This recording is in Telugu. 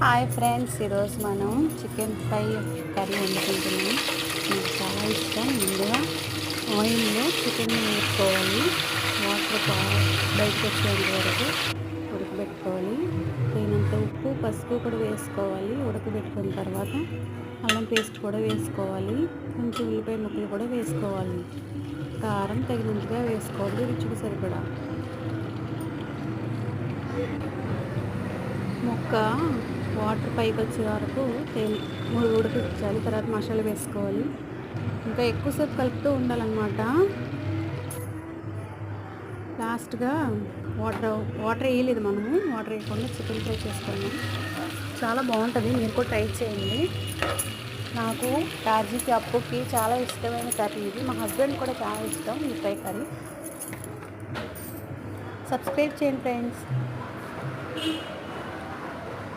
హాయ్ ఫ్రెండ్స్, ఈరోజు మనం చికెన్ ఫ్రై కర్రీ వండుకుంటున్నాం. నాకు చాలా ఇష్టం. ముందుగా ఆయిల్లో చికెన్ వేసుకోవాలి. వాటర్ బయటకు వచ్చేంత వరకు ఉడకబెట్టుకోవాలి. తగినంత ఉప్పు, పసుపు కూడా వేసుకోవాలి. ఉడకబెట్టుకున్న తర్వాత అల్లం పేస్ట్ కూడా వేసుకోవాలి. కొంచెం ఉల్లిపాయ ముక్కలు కూడా వేసుకోవాలి. కారం తగినంతగా వేసుకోవాలి, రుచికి సరిపడా. మొక్క వాటర్ పైకి వచ్చే వరకు ఉడికించాలి. తర్వాత మసాలా వేసుకోవాలి. ఇంకా ఎక్కువసేపు కలుపుతూ ఉండాలన్నమాట. లాస్ట్గా వాటర్ వేయలేదు మనము. వాటర్ వేయకుండా చికెన్ ఫ్రై చేసుకున్నాం. చాలా బాగుంటుంది, మీరు కూడా ట్రై చేయండి. నాకు రాజీకి, అప్పుకి చాలా ఇష్టమైన కర్రీ ఇది. మా హస్బెండ్ కూడా చాలా ఇష్టం ఈ ఫ్రై కర్రీ. సబ్స్క్రైబ్ చేయండి ఫ్రెండ్స్.